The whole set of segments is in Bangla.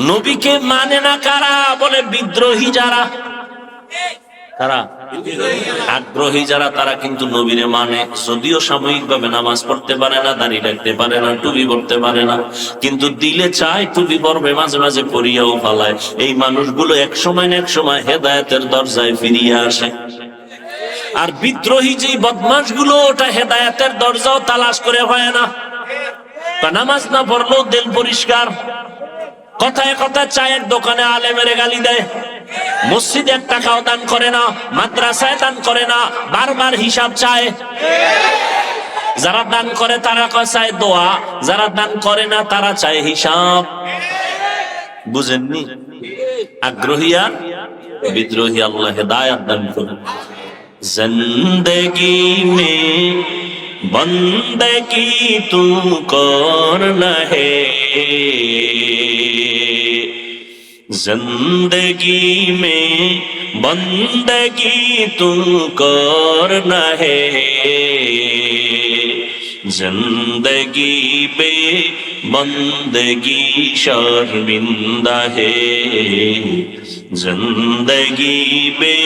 নবীকে মানে না কারা? বলে বিদ্রোহী যারা। কারা? আগ্রহী যারা, তারা কিন্তু নবীরে মানে। যদিও সাময়িক ভাবে নামাজ পড়তে পারে না, দাঁড়িয়ে রাখতে পারে না, টুপি পড়তে পারে না, কিন্তু দিলে চায় টুপি পড়বে, মাঝে মাঝে পরিয়াও ফালায়। এই মানুষগুলো এক সময় না এক সময় হেদায়েতের দরজায় ফিরিয়ে আসে। আর বিদ্রোহী যেই বদমাশ গুলো, ওটা হেদায়েতের দরজাও তালাশ করে হয় না। নামাজ না পড়লেও দিল পরিষ্কার, কথায় কথায় চায়ের দোকানে আলেমের গালি দেয়, মসজিদে এক টাকাও দান করে না, মাদ্রাসায় দান করে না, বারবার হিসাব চায়। যারা দান করে তারা চায় দোয়া, যারা দান করে না তারা চায় হিসাব। বুঝেননি? আগ্রহী আর বিদ্রোহী আল্লাহ হেদায়েত দান করেন। জিন্দেগি মে বন্দেগি তু করনা হে, जिंदगी में बंदगी तू करना है, जिंदगी बे बंदगी शर्मिंदा है, जिंदगी बे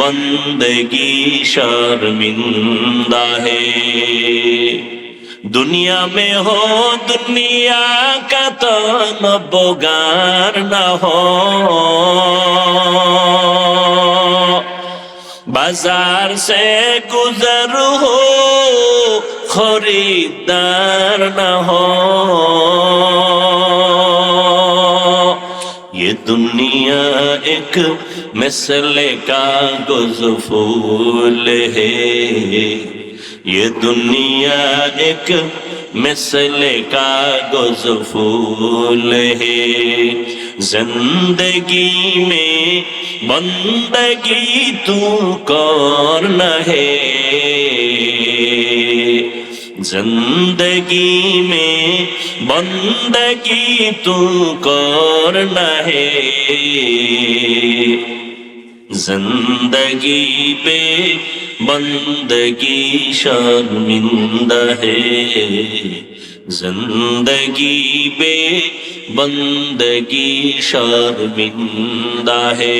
बंदगी शर्मिंदा है। दुनिया में हो दुनिया का तो नबोगार न हो, बाजार से गुजर हो खरीदार न हो, ये दुनिया एक मिसले कागज फूल है, ये दुनिया एक मिसले कागज फूल है, जिंदगी में बंदगी तू करना है, जिंदगी में बंदगी तू करना है, जिंदगी पे बंदगी शर्मिंदा है, जिंदगी पे बंदगी शर्मिंदा है,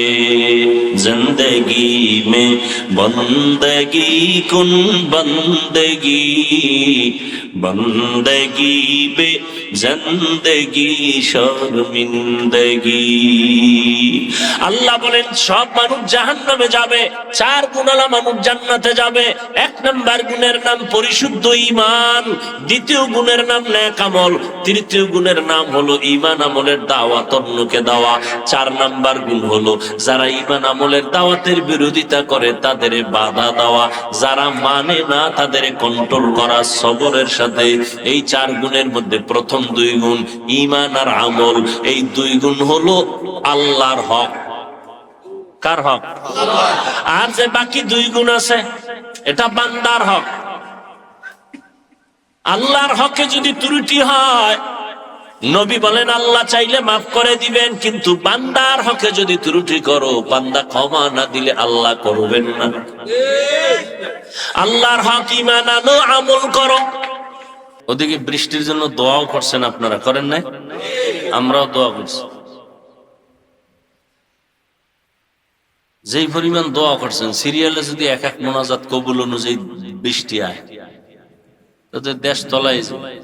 जिंदगी में बंदगी कुन बंदगी, बंदगी बे जिंदगी शर्मिंदगी। আল্লাহ বলেন সব মানুষ জাহান্নামে যাবে, চার গুণালা মানুষ জান্নাতে যাবে। এক নাম্বার গুণের নাম পরিশুদ্ধ ঈমান, দ্বিতীয় গুণের নাম নেক আমল, তৃতীয় গুণের নাম হলো ঈমান আমলের দাওয়াত অন্যকে দেওয়া, চার নাম্বার গুণ হলো যারা ঈমান আমলের দাওয়াতের বিরোধিতা করে তাদের বাধা দেওয়া, যারা মানে না তাদের কন্ট্রোল করা সবরের সাথে। এই চার গুণের মধ্যে প্রথম দুই গুণ ঈমান আর আমল, এই দুই গুণ হলো আল্লাহর হক। কার হক? আর যে বাকি দুই গুণ আছে এটা বান্দার হক। আল্লাহর হকে যদি ত্রুটি হয়, নবী বলেন আল্লাহ চাইলে মাফ করে দিবেন, কিন্তু বান্দার হকে যদি ত্রুটি করো, বান্দা ক্ষমা না দিলে আল্লাহ করবেন না। আল্লাহর হক ঈমান আনো, আমল করো। ওদিকে বৃষ্টির জন্য দোয়াও করছেন আপনারা, করেন নাই? আমরাও দোয়া করছি। যেই পরিমাণ দোয়া করছেন, সিরিয়ালে যদি এক এক মোনাজাত কবুল অনুযায়ী বৃষ্টি আয়, তাদের দেশ তলায় যায়।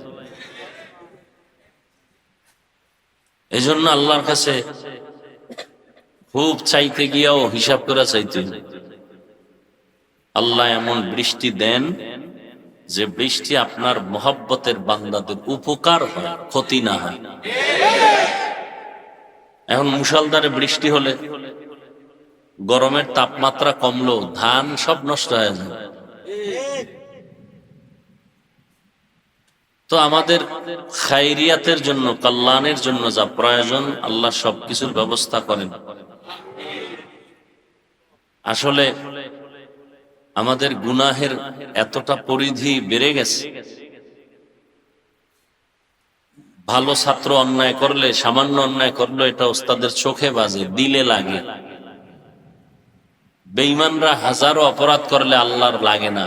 এই জন্য আল্লাহর কাছে খুব চাইতে গিয়াও হিসাব করে চাইতে, আল্লাহ এমন বৃষ্টি দেন যে বৃষ্টি আপনার মহব্বতের বান্দাদের উপকার হয়, ক্ষতি না হয়। এখন মুষলধারে বৃষ্টি হলে গরমের তাপমাত্রা কমলো, ধান সব নষ্ট হয়ে যায়। তো আমাদের খায়রিয়াতের জন্য, কল্যাণের জন্য যা প্রয়োজন আল্লাহ সবকিছুর ব্যবস্থা করেন। আসলে আমাদের গুনাহের এতটা পরিধি বেড়ে গেছে, ভালো ছাত্র অন্যায় করলে, সামান্য অন্যায় করলে এটা ওস্তাদের চোখে বাজে, দিলে লাগে। বেঈমানরা হাজারো অপরাধ করলে আল্লাহর লাগে না।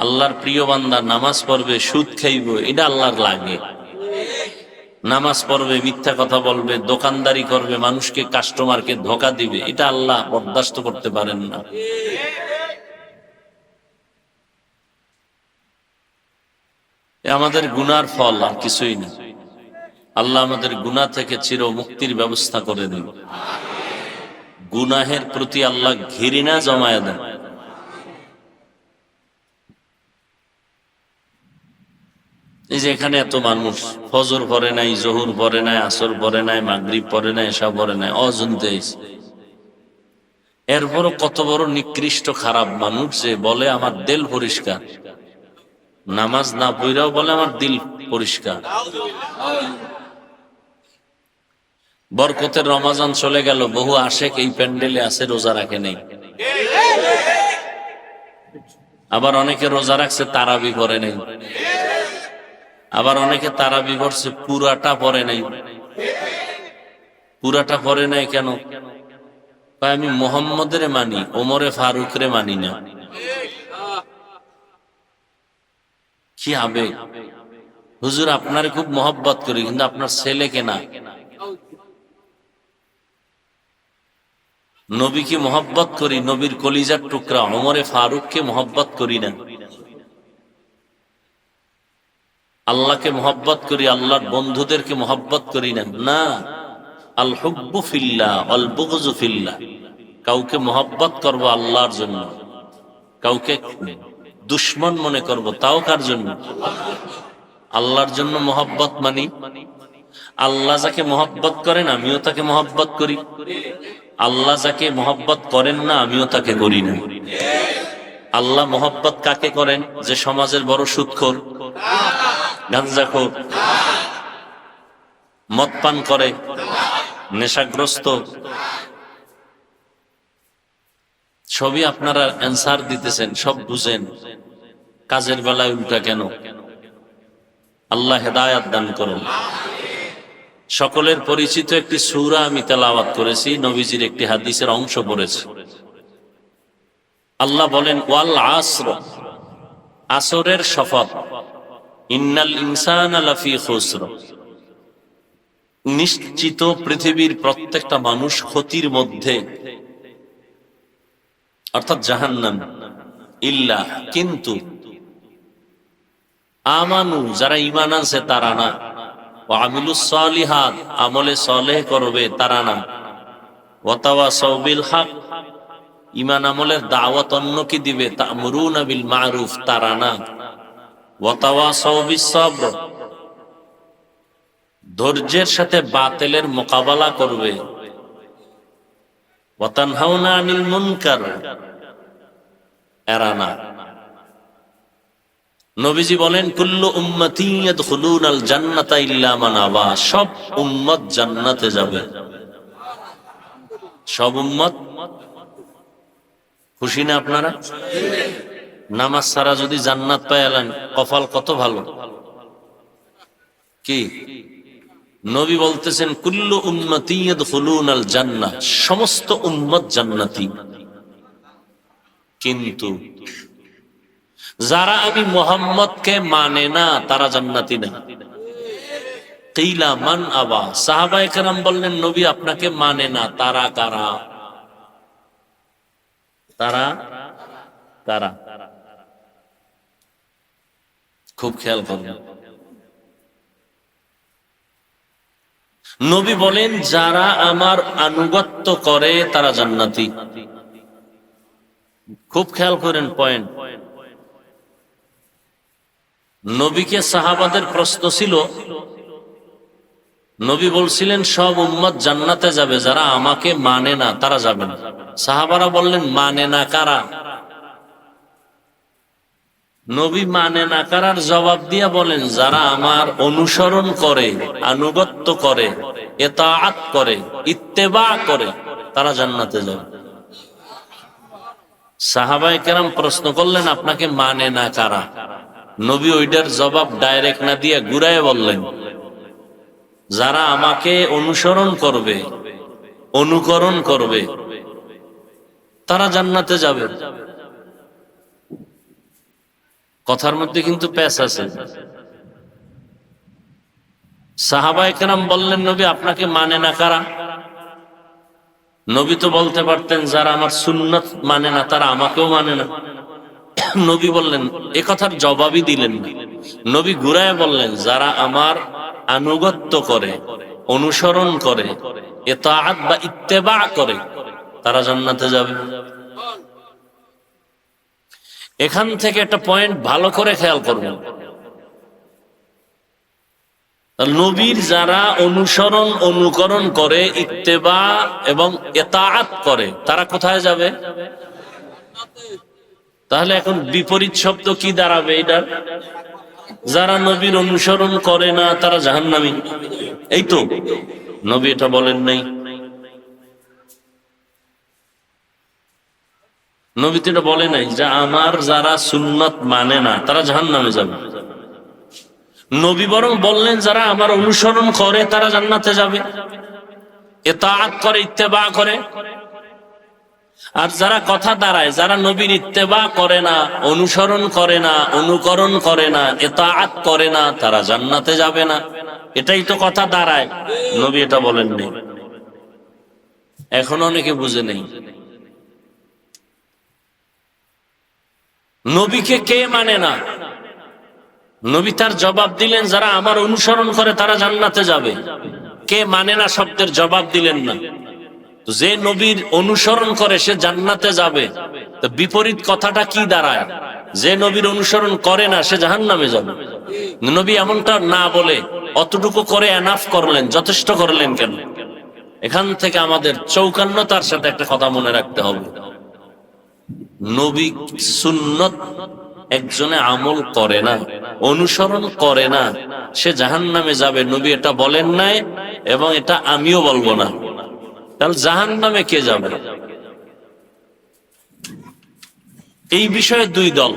আল্লাহর প্রিয় বান্দা নামাজ পড়বে, সুদ খাইব, এটা আল্লাহর লাগে। নামাজ পড়বে, মিথ্যা কথা বলবে, দোকানদারি করবে, মানুষকে কাস্টমারকে ধোঁকা দিবে, এটা আল্লাহ বরদাস্ত করতে পারেন না। আমাদের গুনার ফল আর কিছুই না। আল্লাহ আমাদের গুনাহ থেকে চির মুক্তির ব্যবস্থা করে দেন। গুনাহের প্রতি আল্লাহ ঘৃণা জমায়া দেন। এই যে এখানে এত মানুষ ফজর পড়ে নাই, জোহর পড়ে নাই, আসর পড়ে নাই, মাগরিব পড়ে নাই, এশা পড়ে নাই, অজন্তে এরপরও কত বড় নিকৃষ্ট খারাপ মানুষ যে বলে আমার দিল পরিষ্কার, নামাজ না পড়াও বলে আমার দিল পরিষ্কার। বরকতের রমাজান চলে গেল, বহু আশেক এই প্যান্ডেলে আছে, রোজা রাখে নেই। আবার অনেকে রোজা রাখছে তারাবি পড়ে নেই, আবার অনেকে তারাবি পড়ছে পুরাটা পড়ে নাই। পুরাটা পড়ে নাই কেন? আমি মোহাম্মদের মানি, ওমরে ফারুকরে মানি না। কি হবে? হুজুর আপনারে খুব মহব্বত করি, কিন্তু আপনার ছেলেকে না। নবীকে মহব্বত করি, নবীর কলিজার টুকরা ওমরে ফারুককে মহব্বত করি না। আল্লাহকে মহব্বত করি, আল্লাহর বন্ধুদেরকে মহব্বত করি না। না, আল হুব্বু ফিল্লাহ ওয়াল বুগযু ফিল্লাহ। কাউকে মহব্বত করব আল্লাহর জন্য, কাউকে দুশমন মনে করব, তাও কার জন্য? আল্লাহর জন্য মহব্বত মানি। আল্লাহ যাকে মহব্বত করেন আমিও তাকে মহব্বত করি, আল্লাহ যাকে মহব্বত করেন না আমিও তাকে করি না। আল্লাহ মহব্বত কাকে করেন? যে সমাজের বড় সুদখোর, গাঞ্জাখোর, মদ পান করে, নেশাগ্রস্ত। সবই আপনারা অ্যান্সার দিতেছেন, সব বুঝেন, কাজের বেলায় উল্টা কেন? আল্লাহ হেদায়াত দান করুন। সকলের পরিচিত একটি সূরা আমি তেলাওয়াত করেছি, নবীজির একটি হাদিসের অংশ পড়েছি। আল্লাহ বলেন ওয়াল আসর, আসরের শপথ, ইন্নাল ইনসানা লাফি খুসর, নিশ্চিত পৃথিবীর প্রত্যেকটা মানুষ ক্ষতির মধ্যে, অর্থাৎ জাহান্নাম। ইল্লা, কিন্তু, আমানু, যারা ঈমান আনছে তারা না, ওয়া আমিলুস সালিহাত, আমলে সালেহ করবে তারা না, ওয়া তাওয়াসাউ বিল হক, ঈমান আমলের দাওয়াত অন্যকে দিবে, তা'মুরুনা বিল মা'রুফ তারা না, ওয়া তাওয়াসাউ বিস সাবর, ধৈর্যের সাথে বাতিলের মোকাবেলা করবে, ওয়া তানহাউনা আনিল মুনকার এরা না। নবীজি বলেন কুল্লু উম্মতি ইয়াদখুলুনাল জান্নাতা ইল্লা মান আবা, সব উম্মত জান্নাতে যাবে। সব উম্মত। খুশি না আপনারা? নামাজ ছাড়া যদি জান্নাত পাইলেন, কপাল কত ভালো। কি নবী বলতেছেন কুল্লু উম্মতি ইয়াদখুলুনাল জান্নাহ, সমস্ত উম্মত জান্নাতি, কিন্তু যারা আমি মুহাম্মদকে মানে না তারা জান্নাতি না। কিলা মান আবা, সাহাবায়ে কেরাম বললেন নবী আপনাকে মানে না, তারা কারা? তারা কারা? খুব খেয়াল করবেন। নবী বলেন যারা আমার আনুগত্য করে তারা জান্নাতি। খুব খেয়াল করেন পয়েন্ট। নবীকে সাহাবাদের প্রশ্ন ছিল, নবী বলছিলেন সব উম্মত জান্নাতে যাবে, যারা আমাকে মানে না তারা যাবে না। সাহাবারা বললেন মানে না কারা? নবী মানে না কারার জবাব দিয়া বলেন যারা আমার অনুসরণ করে, আনুগত্য করে, ইতাআত করে, ইত্তেবা করে তারা জান্নাতে যাবে। সাহাবায়ে কেরাম প্রশ্ন করলেন আপনাকে মানে না কারা? নবী ওইটার জবাব ডাইরেক্ট না দিয়ে ঘুরায় বললেন যারা আমাকে অনুসরণ করবে, অনুকরণ করবে তারা জান্নাতে যাবে। কথার মধ্যে কিন্তু প্যাচ আছে। সাহাবায়ে কেরাম বললেন, নবী আপনাকে মানে না কারা? নবী তো বলতে পারতেন, যারা আমার সুন্নত মানে না তারা আমাকেও মানে না। নবী বললেন, এ কথার জবাবই দিলেন না। নবী ঘুরায় বললেন, যারা আমার আনুগত্য করে, অনুসরণ করে, ইতাআত বা ইত্তেবা করে, তারা জান্নাতে যাবে। এখান থেকে একটা পয়েন্ট ভালো করে খেয়াল করবেন। নবীর যারা অনুসরণ অনুকরণ করে, ইত্তেবা এবং ইতাআত করে, তারা কোথায় যাবে? তাহলে এখন বিপরীত শব্দ কি দাঁড়াবে এটার? যারা নবীর অনুসরণ করে না তারা জাহান্নামী। এই তো নবী এটা বলেন নাই। নবী তো এটা বলে নাই যে আমার যারা সুন্নত মানে না তারা জাহান্নামে যাবে। নবী বরং বললেন, যারা আমার অনুসরণ করে তারা জান্নাতে যাবে, ইতাআত করে, ইত্তেবা করে। আর যারা কথা দাঁড়ায়, যারা নবীর ইত্তেবা করে না, অনুসরণ করে না, অনুকরণ করে না, ইতাআত করে না, তারা জান্নাতে যাবে না। এটাই তো কথা দাঁড়ায়। নবী এটা বলেননি। এখন অনেকে বুঝে নেই নবীকে কে মানে না। নবী তার জবাব দিলেন, যারা আমার অনুসরণ করে তারা জান্নাতে যাবে। কে মানে না শব্দের জবাব দিলেন না। যে নবীর অনুসরণ করে সে জান্নাতে যাবে, তো বিপরীত কথাটা কি দাঁড়ায়? যে নবীর অনুসরণ করে না সে জাহান্নামে যাবে। নবী এমনটা না বলে অতটুকু করে এনাফ করলেন, যথেষ্ট করলেন কেন? এখান থেকে আমাদের চৌকান্নতার সাথে একটা কথা মনে রাখতে হবে। নবী সুন্নত একজনে আমল করে না, অনুসরণ করে না, সে জাহান্নামে যাবে। নবী এটা বলেন নাই এবং এটা আমিও বলবো না। তাহলে জাহান্নামে কে যাবে? এই বিষয়ে দুই দল।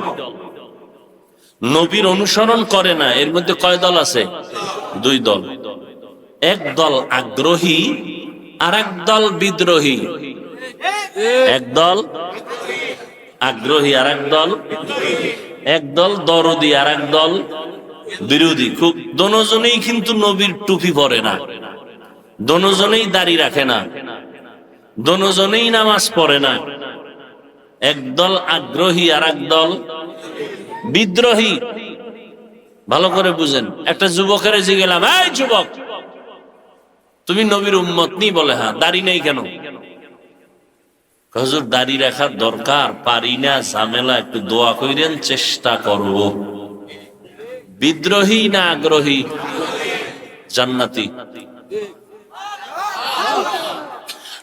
নবীর অনুসরণ করে না, এর মধ্যে কয় দল আছে? দুই দল। এক দল আগ্রহী আর এক দল বিদ্রোহী। এক দল আগ্রহী আর এক দল, এক দল দরদি আর এক দল বিরোধী। খুব দোনোজনেই কিন্তু নবীর টুপি পরে না, দোনোজনেই দাড়ি রাখে না, দোনোজনেই নামাজ পড়ে না। একদল আগ্রহী আর এক দল বিদ্রোহী। ভালো করে বুঝেন। একটা যুবকের জিজ্ঞেলাম, এই যুবক, তুমি নবীর উম্মত নি? বলে হ্যাঁ। দাড়ি নেই কেন? হুজুর দাড়ি রাখার দরকার, পারি না, ঝামেলা, একটু দোয়া কইরেন, চেষ্টা করব। বিদ্রোহী না আগ্রহী? জান্নাতি।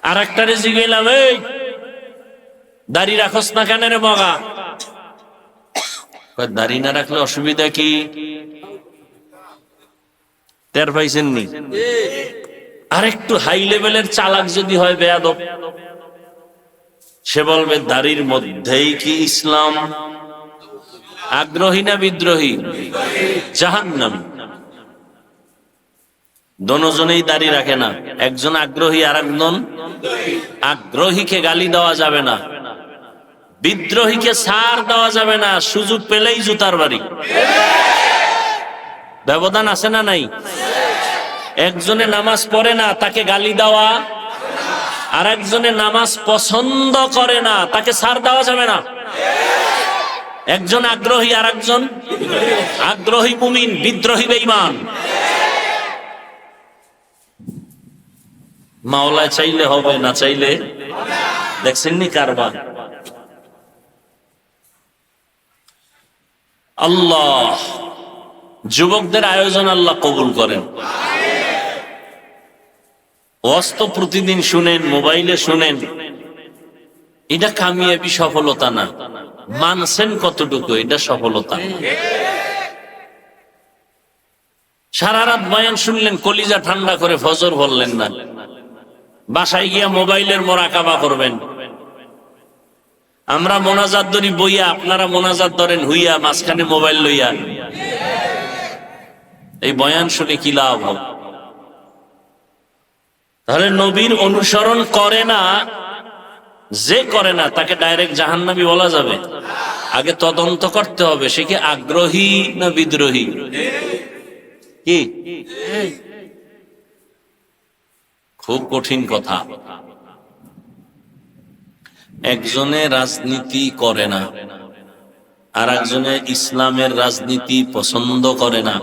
আর একটারে জিজ্ঞেলাম, এই দাড়ি রাখস না কেন রে মগা? দাড়ি না রাখলে অসুবিধা কি? টের পাইছেন নি? আর একটু হাই লেভেলের চালাক যদি হয়, বেয়াদব, সে বলবে দাড়ির মধ্যেই কি ইসলাম? আগ্রহী না বিদ্রোহী? জাহান্নামী। দোনোজনেই দাড়ি রাখে না, একজন আগ্রহী আর একজন। আগ্রহীকে গালি দেওয়া যাবে না, বিদ্রোহীকে ছাড় দেওয়া যাবে না, সুযোগ পেলেই জুতার বাড়ি। ব্যবধান আছে না নাই? একজনে নামাজ পড়ে না, তাকে গালি দেওয়া, আর একজনে নামাজ পছন্দ করে না, তাকে ছাড় দেওয়া যাবে না। একজন আগ্রহী আর একজন আগ্রহী মুমিন, বিদ্রোহী বেঈমান। মাওলা চাইলে হবে, না চাইলে। দেখছেন নি কারবার? আল্লাহ যুবকদের আয়োজন আল্লাহ কবুল করেন। ওয়াজ তো প্রতিদিন শুনেন, মোবাইলে শুনেন, এটা কামিয়াবি, সফলতা না। মানছেন কতটুকু, এটা সফলতা। সারা রাত বয়ান শুনলেন, কলিজা ঠান্ডা করে ফজর বললেন না। বাসায় গিয়া মোবাইলের মোরাকাবা করবেন। আমরা মোনাজাত ধরি বইয়া, আপনারা মোনাজাত ধরেন হুইয়া, মাঝখানে মোবাইল লইয়া। এই বয়ান শুনে কি লাভ হবে? তাহলে নবীর অনুসরণ করে না, যে করে না তাকে ডাইরেক্ট জাহান্নামী বলা যাবে? আগে তদন্ত করতে হবে, সে কি আগ্রহী না বিদ্রোহী। কি খুব কঠিন কথা। একজনে রাজনীতি করে না, আর একজনে ইসলামের রাজনীতি পছন্দ করে না।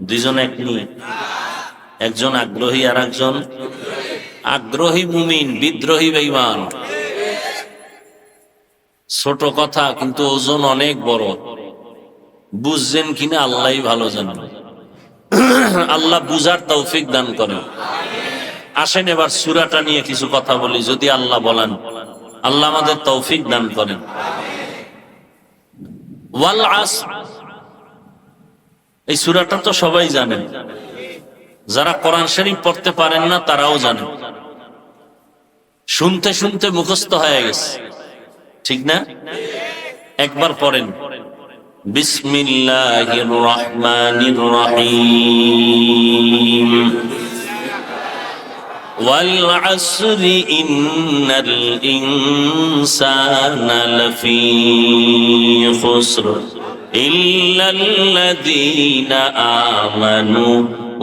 দুইজন এক নিয়ে, একজন আগ্রহী আর একজন আগ্রহী মুমিন, বিদ্রোহী বেঈমান। ছোট কথা কিন্তু ওজন অনেক বড়। বুঝছেন কিনা আল্লাহই ভালো জানেন। আল্লাহ বুঝার তৌফিক দান করেন। আসেন এবার সূরাটা নিয়ে কিছু কথা বলি, যদি আল্লাহ বলেন। আল্লাহ আমাদের তৌফিক দান করেন। ওয়াল আসর, এই সূরাটা তো সবাই জানেন, যারা কোরআন শরীফ পড়তে পারেন না তারাও জানেন, শুনতে শুনতে মুখস্থ হয়ে গেছে, ঠিক না? একবার পড়েন, বিসমিল্লাহির রহমানির রহিম। ওয়াল আসরি ইন্নাল ইনসানা লাফি খুসর ইল্লাল্লাযীনা আমানু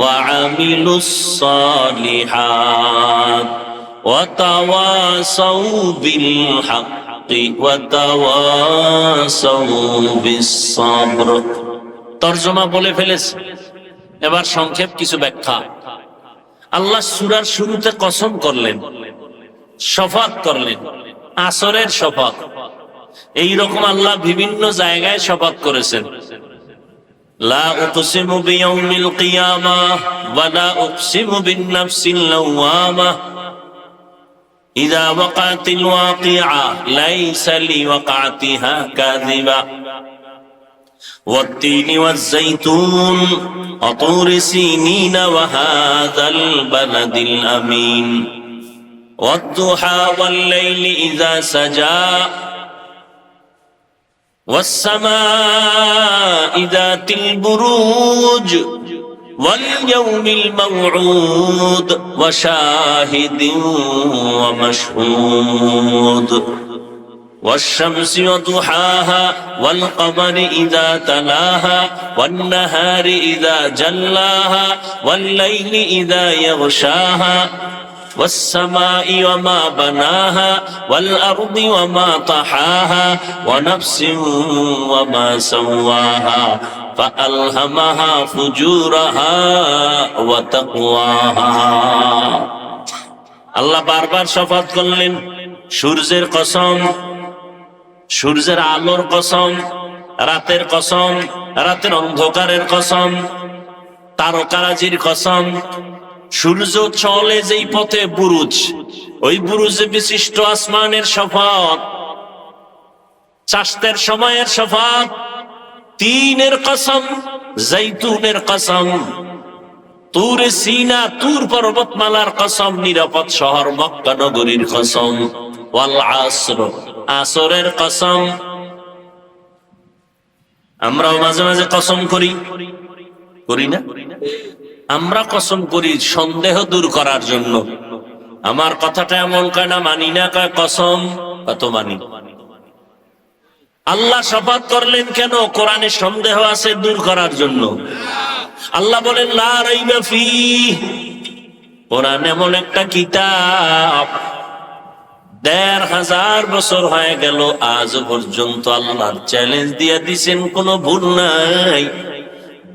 ওয়া আমিলুস সালিহাত ওয়া তাওয়াসাউ বিল হাক্কি ওয়া তাওয়াসাউ বিস সাবর। তরজমা বলে ফেলেছে, এবার সংক্ষেপ কিছু ব্যাখ্যা। আল্লাহ সূরার শুরুতে কসম করলেন, শপথ করলেন, আসরের শপথ। এইরকম আল্লাহ বিভিন্ন জায়গায় শপথ করেছেন। লা উকসিমু বিয়াউমিল কিয়ামাহ ওয়া লা উকসিমু বিন নাফসিল লাওয়ামাহ ইযা ওয়াকাতিল ওয়াকিআ লাইসা লিওয়াকাতিহা কাযিবা والتين والزيتون وطور سينين وهذا البلد الأمين والضحى والليل إذا سجى والسماء ذات البروج واليوم الموعود وشاهد ومشهود والشمس وضحاها والقمر إذا تلاها والنهار إذا جلاها والليل إذا يغشاها والسماء وما بناها والأرض وما طحاها ونفس وما سواها فألهمها فجورها وتقواها। আল্লাহ বারবার শপথ করলেন, সূর্যের কসম, সূর্যের আলোর কসম, রাতের কসম, রাতের অন্ধকারের কসম, তারকারাজির কসম। সূর্য চলে যেই পথে বুরুজ, ওই বুরুজে বিশিষ্ট আসমানের শপথ, চাষতের সময়ের শপথ, তিনের কসম, জৈতুনের কসম, তুরে সিনা, তুর পর্বতমালার কসম, নিরাপদ শহর মক্কা নগরীর কসম। ওয়াল আসর, আসরের কসম। আমরাও মাঝে মাঝে কসম করি, করি না? আমরা কসম করি সন্দেহ দূর করার জন্য। আমার কথাটা এমন কয় না, মানি না, কয় কসম, কত মানি। আল্লাহ শপথ করলেন কেন? কোরআনে সন্দেহ আছে দূর করার জন্য। আল্লাহ বলেন লা রাইবা ফীহ, কোরআন এমন একটা কিতাব, ১৫০০ বছর হয়ে গেল, আজ পর্যন্ত আল্লাহর চ্যালেঞ্জ দিয়ে দিছেন, কোনো ভুল নাই।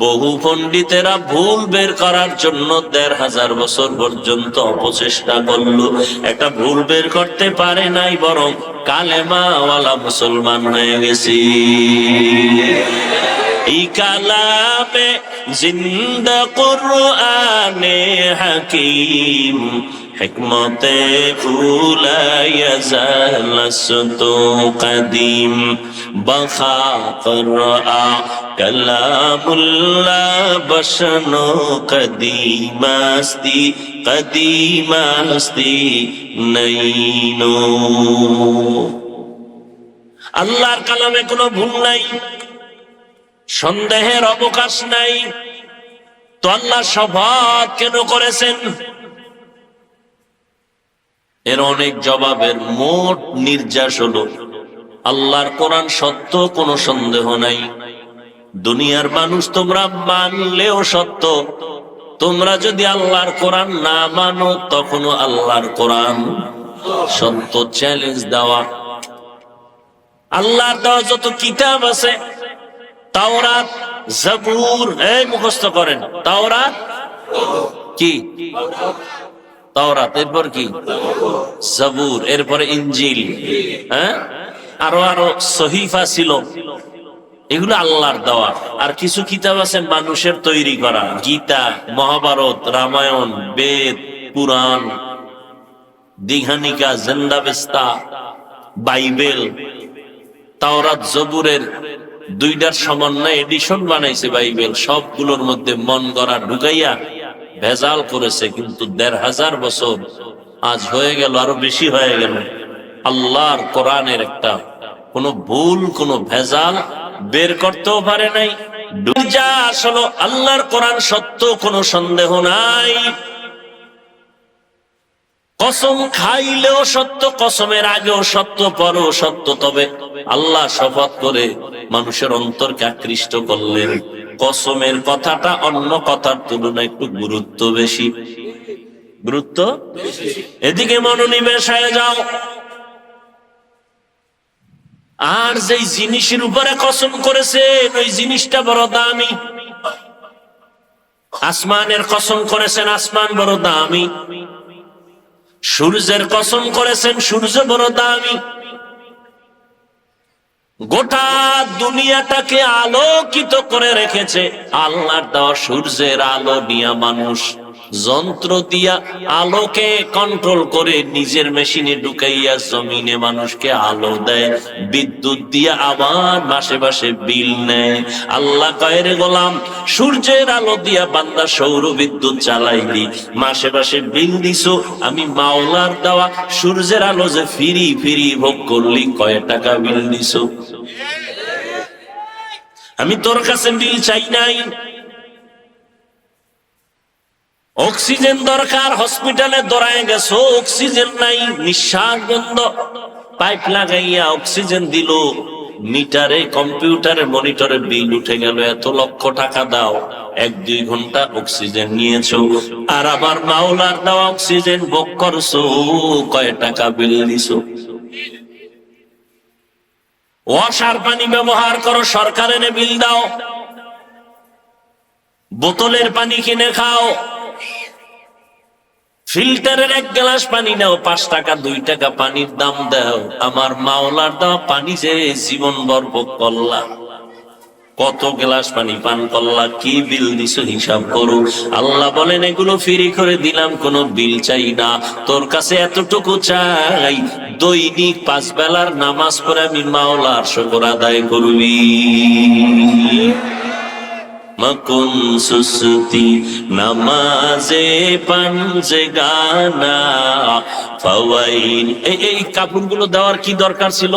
বহু পণ্ডিতেরা ভুল বের করার জন্য ১৫০০ বছর পর্যন্ত অপচেষ্টা করলো, একটা ভুল বের করতে পারে নাই, বরং কালেমাওয়ালা মুসলমান হয়ে গেছি। এই কালামে জিন্দা কুরআনে হাকিম, হিকমতে উলা ইয়াজালাসতু কদিম, বখা কুরআ কালামুল্লাহ বশনো কদিমাস্তি, কদিমাস্তি নাইনো। আল্লাহর কালামে কোনো ভুল নাই, সন্দেহের অবকাশ নাই। তো আল্লাহ শপথ কেন করেছেন? এর অনেক জবাবের মোট নির্যাস হলো, আল্লাহর কোরআন সত্য, কোনো সন্দেহ নাই। দুনিয়ার মানুষ তোমরা মানলেও সত্য, তোমরা যদি আল্লাহর কোরআন না মানো তখনও আল্লাহর কোরআন সত্য। চ্যালেঞ্জ দেওয়া। আল্লাহর দেওয়া যত কিতাব আছে, তাওরাত, জাবুর, এই মুখস্থ করেন, তাওরাত কি? তাওরাত, এরপর কি? জাবুর, এরপরে ইনজিল, হ্যাঁ, আরো আরো সহিফা ছিল, এগুলো আল্লাহর দেওয়া। আর কিছু কিতাব আছে মানুষের তৈরি করা, গীতা, মহাভারত, রামায়ণ, বেদ, পুরাণ, দীঘানিকা, জেন্দাবেস্তা, বাইবেল, তাওরাত, জবুরের দুইটার সমন্বয় এডিশন বানাইছে বাইবেল। সবগুলোর মধ্যে মন গড়া ঢুকাইয়া ভেজাল করেছে। কিন্তু ১৫০০ বছর আজ হয়ে গেল, আরো বেশি হয়ে গেল, আল্লাহর কোরআনের একটা কোনো ভুল, কোনো ভেজাল বের করতেও পারে নাই। যা আসলে আল্লাহর কোরআন সত্য, কোনো সন্দেহ নাই। কসম খাইলেও সত্য, কসমের আগেও সত্য, পরেও সত্য। তবে আল্লাহ শপথ করে মানুষের অন্তরকে আকৃষ্ট করলেন, কসমের কথাটা অন্য কথার তুলনায় একটু গুরুত্ব বেশি। গুরুত্ব, এদিকে মনোনিবেশ হয়ে যাও। আর যেই জিনিসের উপরে কসম করেছেন ওই জিনিসটা বড় দামি। আসমানের কসম করেছেন, আসমান বড় দামি। সূর্যের কসম করেছেন, সূর্য বড় দামি। গোটা দুনিয়াটাকে আলোকিত করে রেখেছে আল্লাহর দেওয়া সূর্যের আলো দিয়া মানুষ যন্ত্র দিয়া আলোকে কন্ট্রোল করে নিজের মেশিনে ঢুকাইয়া জমিনে মানুষকে আলো দেয়, বিদ্যুৎ দিয়া আবার মাসে মাসে বিল নেয়। আল্লাহ কয়, রে গোলাম, সূর্যের আলো দিয়া বান্দা সৌর বিদ্যুৎ চালাইলি, মাসে মাসে বিল দিছো, আমি মাওলার দেওয়া সূর্যের আলো যে ফিরি ফিরি ভোগ করলি, কয় টাকা বিল দিছো? আমি তোর কাছে বিল চাই নাই। অক্সিজেন দরকার, হসপিটালে দৌড়ায় গেছো, অক্সিজেন নাই, নিঃশ্বাস বন্ধ, পাইপ লাগাইয়া অক্সিজেন দিল, মিটারে, কম্পিউটারে, মনিটরে বিল উঠে গেল, এত লক্ষ টাকা দাও, ১-২ ঘন্টা অক্সিজেন নিয়েছো। আর আমার মাওলার দেওয়া অক্সিজেন ভোগ করছো, কয় টাকা বিল দিছো? ওয়াসার পানি ব্যবহার করো, সরকারের বিল দাও। বোতলের পানি কিনে খাও, ফিল্টারের ১ গ্লাস পানি নাও, ৫ টাকা ২ টাকা পানির দাম দাও। আমার মাওলার দেওয়া পানি যে জীবন ভর ভোগ করলা, কত গ্লাস পানি পান করলা, কি বিল দিছো হিসাব করো। আল্লাহ বলেন, এগুলো ফ্রি করে দিলাম, কোনো বিল চাই না, তোর কাছে এতটুকু চাই, দৈনিক ৫ বেলার নামাজ পড়ে আমি মাওলার শুকর আদায় করবি। মকুন সুসুতি নামাজে পাঞ্জে গানা ফাওয়াইন। এই কাপড়গুলো দেওয়ার কি দরকার ছিল?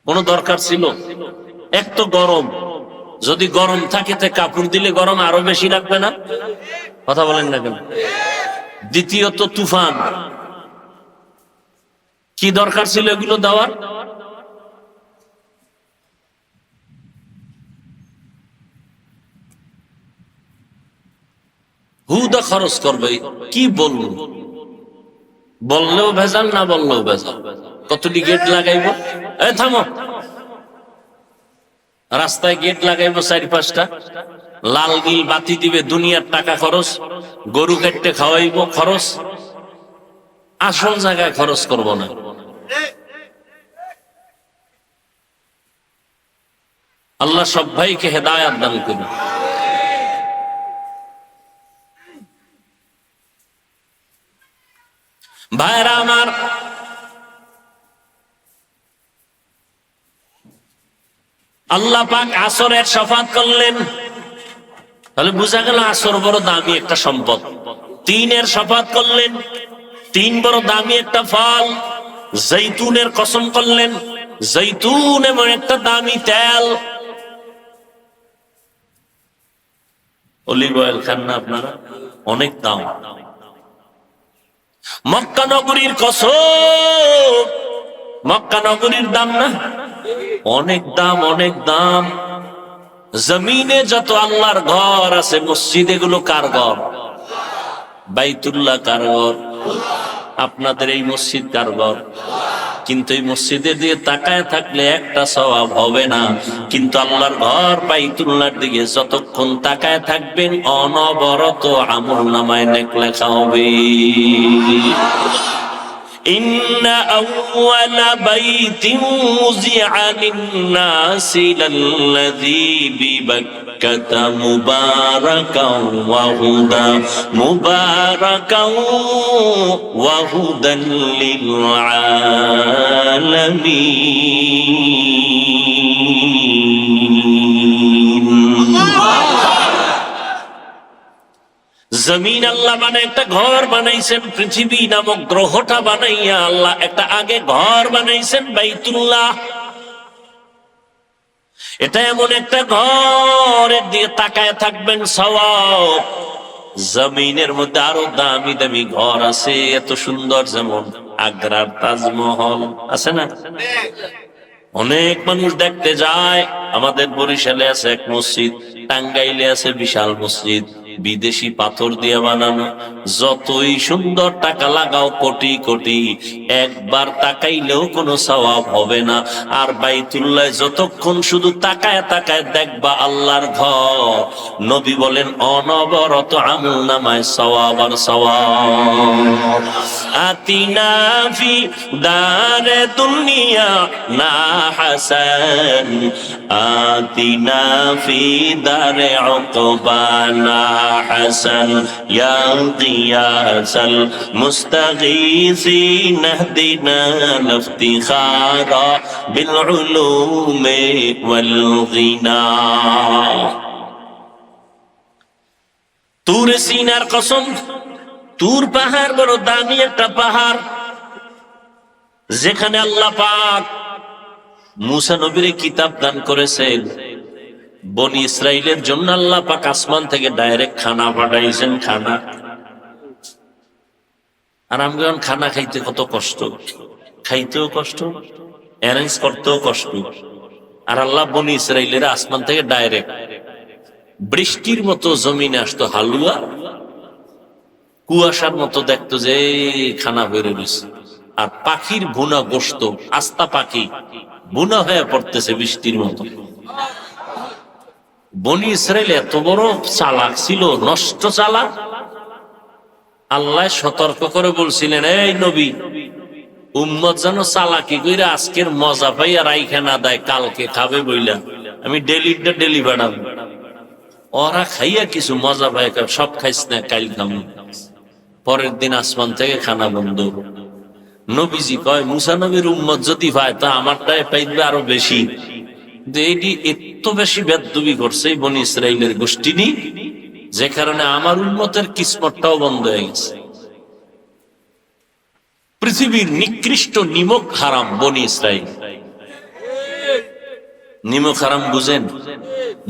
কোনো দরকার ছিল? এক তো গরম, যদি গরম থাকে তে কাপড় দিলে গরম আরো বেশি লাগবে না? কথা বলেন না কেন? দ্বিতীয়ত তুফান, কি দরকার ছিল এগুলো দেওয়ার? হুদা খরচ করবে, কি বলবো, বললেও ভেজাল, না বললেও ভেজাল। কতটি গেট লাগাইব? এই থামো, রাস্তায় গেট লাগাইব ৪-৫টা, লাল গিল বাতি দিবে, দুনিয়ার টাকা খরচ, গরু কাটতে খাওয়াইব খরচ, আসল জায়গায় খরচ করব না। আল্লাহ সব ভাইকে হেদায়াত দান করুন। ভাইরা আমার, আল্লাহ পাক আসরের শফাত করলেন, তাহলে বোঝা গেল আসর বড় দামি একটা সম্পদ। ৩-এর শফাত করলেন, ৩ বড় দামি একটা ফল। জৈতুনের কসম করলেন, জৈতুন এমন একটা দামি তেল। অলিভ অয়েল খান না আপনারা? অনেক দাম। মক্কা নগরীর কসম, মক্কা নগরীর দাম না? অনেক দাম, অনেক দাম। জমিনে যত আল্লাহর ঘর আছে, মসজিদ এগুলো কার ঘর? বাইতুল্লাহ কার ঘর? আপনাদের এই মসজিদ কার ঘর? কিন্তু এই মসজিদের দিকে তাকায় থাকলে একটা সওয়াব হবে না, কিন্তু আল্লাহর ঘর বাইতুল্লাহর দিকে যতক্ষণ তাকায় থাকবেন অনবরত আমলনামায় নেক লেখা হবে। ইন্না আউওয়ালা বাইতিন মুযিআ লিন-নাসি লাল্লাযী বিবাক্কাতা মুবারাকাও ওয়া হুদান লিল-আলামীন। জমিন আল্লাহ মানে একটা ঘর বানাইছেন, পৃথিবী নামক গ্রহটা বানাইয়া আল্লাহ একটা আগে ঘর বানাইছেন বাইতুল্লাহ। এটা এমন একটা ঘর, এর দিকে তাকায় থাকবেন সওয়াব। জমিনের মধ্যে আরো দামি দামি ঘর আছে, এত সুন্দর, যেমন আগ্রার তাজমহল আছে না? অনেক মানুষ দেখতে যায়। আমাদের বরিশালে আছে এক মসজিদ, টাঙ্গাইলে আছে বিশাল মসজিদ, বিদেশি পাথর দিয়ে বানানো। যতই সুন্দর, টাকা লাগাও কোটি কোটি, একবার তাকাইলেও কোনো সওয়াব হবে না। আর বাইতুল্লাহ যতক্ষণ শুধু তাকায় তাকায় দেখবা আল্লাহর ঘর, নবী বলেন অনবরত আমলনামায় সওয়াব আর সওয়াব। আতিনা ফি দারে দুনিয়া না হাসান, আতিনা ফি দারে উকবানা হাসান, ইয়া গিয়াসাল মুস্তাগীসিন ইহদিনা লিফতিখারা বিল উলুমি ওয়াল গিনা। তুর সিনার কসম, তুর পাহাড় বড় দামি একটা পাহাড়, যেখানে আল্লাহ পাক মুসা নবীর কিতাব দান করেছেন। বনি ইসরাইলের জন্য আল্লাহ পাক আসমান থেকে ডাইরেক্ট খানা পাঠাইছেন, খানা। আর আমি যখন খানা খাইতে কত কষ্ট, খাইতেও কষ্ট, অ্যারেঞ্জ করতেও কষ্ট। আর আল্লাহ বনি ইসরাইলের আসমান থেকে ডাইরেক্ট বৃষ্টির মতো জমিনে আসতো হালুয়া, কুয়াশার মতো দেখতো যে খানা বেড়ে রয়েছে। আর পাখির ভুনা গোশত, আস্তা পাখি বুনা হয়ে পড়তেছে বৃষ্টির মতো। বনি ইসরাইল এত বড় চালাক ছিল, নষ্ট চালাক। আল্লাহ সতর্ক করে বলছিলেন, এই নবী, উম্মত যেন চালাকি কইরা আজকের মজা পাইয়া রাইখা না দেয়, কালকে খাবে বইলা আমি ডেলি বাড়াবো। ওরা খাইয়া কিছু মজা পাই, সব খাইস না, কাল খাম। পরের দিন আসমান থেকে খানা বন্ধ। নবীজি কয়, মুসা নবীর উম্মত যদি পায় তা আমারটাই পাইবে আরো বেশি। এটি এত বেশি বেদবি করছে বনি ইসরাইলের গোষ্ঠী নি, যে কারণে আমার উম্মতের কিসমতটাও বন্ধ হয়ে গেছে। পৃথিবীর নিকৃষ্ট নিমক হারাম বনি ইসরাইল। নিমক হারাম বুঝেন?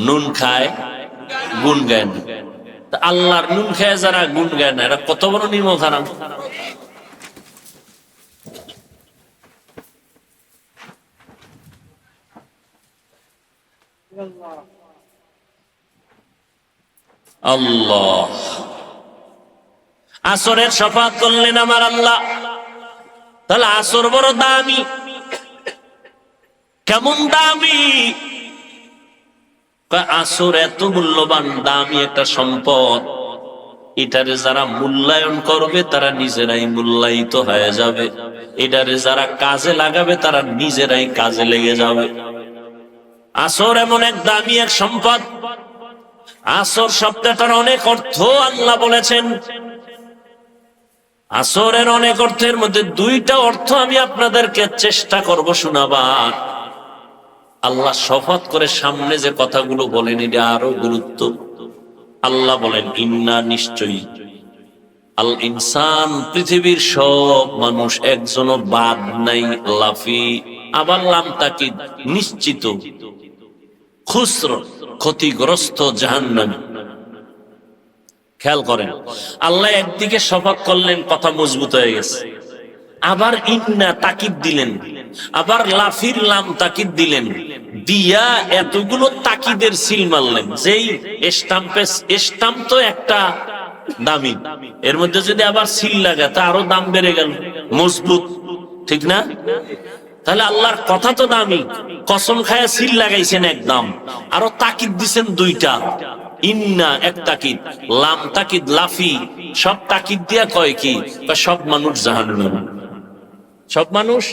নুন খায়, গুণ গায় না। আল্লাহর নুন খায় যারা, গুণ গায় না, এরা কত বড় নিমক হারাম। আল্লাহ আসরের শফাত করলেন আমার আল্লাহ। তাহলে আসর বড় দামি। কেমন দামি? আসর এত মূল্যবান, দামি একটা সম্পদ। এটারে যারা মূল্যায়ন করবে তারা নিজেরাই মূল্যায়িত হয়ে যাবে, এটারে যারা কাজে লাগাবে তারা নিজেরাই কাজে লেগে যাবে। আসর এমন এক দামি এক সম্পদ। আসর শব্দটার অনেক অর্থ আল্লাহ বলেছেন। আসরের অনেক অর্থের মধ্যে দুইটা অর্থ আমি আপনাদেরকে চেষ্টা করব শোনাবার। আল্লাহ শপথ করে সামনে যে কথাগুলো বলেন এটা আরো গুরুত্ব। আল্লাহ বলেন, ইন্না, নিশ্চয়ই, আল ইনসান, পৃথিবীর সব মানুষ, একজনও বাদ নাই, লাফি, আবার লাম তাকিদ, নিশ্চিত, খুসর, ক্ষতিগ্রস্ত, জাহান্নামী। খেয়াল করেন, আল্লাহ একদিকে শপথ করলেন, কথা মজবুত হয়ে গেছে, আবার ইন্না তাকিদ দিলেন, আবার লাফির লাম তাকিদ দিলেন, দিয়া এতগুলো তাকিদের সিল মারলেন। যেই স্টাম্প তো একটা দামি, এর মধ্যে যদি আবার সিল লাগা তা আরো দাম বেড়ে গেল, মজবুত, ঠিক না? তাহলে আল্লাহর কথা তো দামি, কসম খায়া সিল লাগাইছেন একদম, আরো তাকিদ দিছেন দুইটা, ইন্না এক তাকিদ, লাম তাকিদ, লাফি, সব তাকিদ দিয়া কয় কি, সব মানুষ জাহান্নামী। সব মানুষ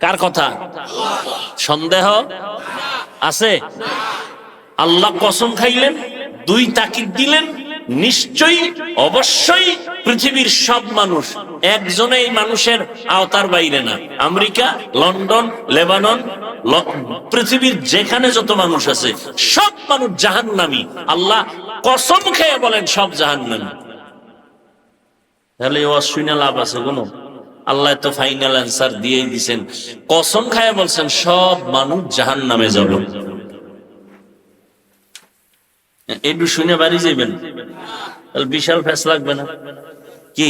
কার কথা? সন্দেহ আছে? আল্লাহ কসম খাইলেন, দুই তাকিদ দিলেন, নিশ্চয়ই অবশ্যই পৃথিবীর সব মানুষ, একজনেই মানুষের আওতার বাইরে না। আমেরিকা, লন্ডন, লেবানন, পৃথিবীর যেখানে যত মানুষ আছে সব মানুষ জাহান্নামী। আল্লাহ কসম খেয়ে বলেন সব জাহান্নামী। তাহলে অশুনে লাভ আছে কোন? আল্লাহ তো ফাইনাল অ্যান্সার দিয়েই দিছেন, কসম খায় বলছেন সব মানুষ জাহান্নামে যাবে। একটু শুনে বাড়ি যাবেন, বিশাল ফেস লাগবে না কি?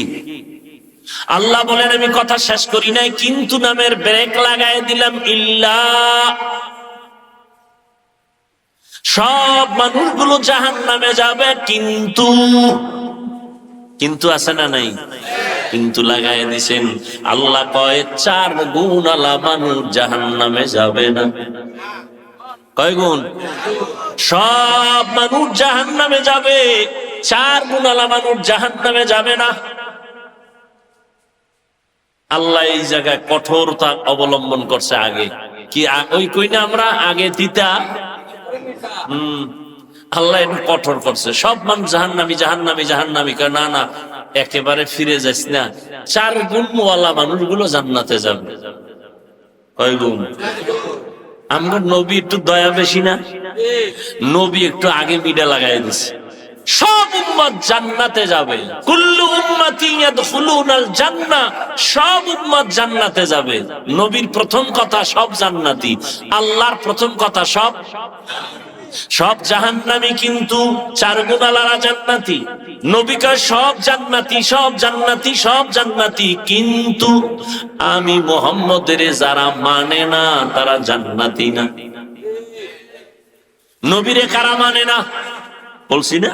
আল্লাহ বলেন আমি কথা শেষ করি নাই, কিন্তু নামের ব্রেক লাগাই দিলাম। ইল্লা, সব মানুষগুলো জাহান্নামে যাবে, কিন্তু, কিন্তু আছে না নাই? কিন্তু লাগাই দিছেন। আল্লাহ কয় 4 গুণ আলা মানুষ জাহান্নামে যাবে না। কয় গুণ? সব মানুষ জাহান্নামে যাবে, 4 গুণ আলা মানুষ জাহান্নামে যাবে না। আল্লাহ এই জায়গায় কঠোরতা অবলম্বন করছে। আগে কি ওই কই না আমরা আগে তিতা, আল্লাহ একটু কঠোর করছে, সব মানুষ জাহান্নামী জাহান্নামী জাহান্নামী। না না, একেবারে ফিরে যাস না, 4 গুণওয়ালা মানুষগুলো জান্নাতে যাবে। কয় গুণ? আমরা নবী একটু দয়া বেশি না? নবী একটু আগে মিডা লাগাই দিছে, সব উম্মত জান্নাতে যাবে। কুল্লু উম্মতি ইয়াদখুলুনাল জান্নাহ, সব উম্মত জান্নাতে যাবে। নবীর প্রথম কথা সব জান্নাতি, আল্লাহর প্রথম কথা সব জাহান্নামী, কিন্তু 4 গুণালারা জান্নাতি। নবী কয় সব জান্নাতি, সব জান্নাতি, সব জান্নাতি, কিন্তু আমি মুহাম্মদের যারা মানে না তারা জান্নাতি না। নবীরে কারা মানে না বলছি না?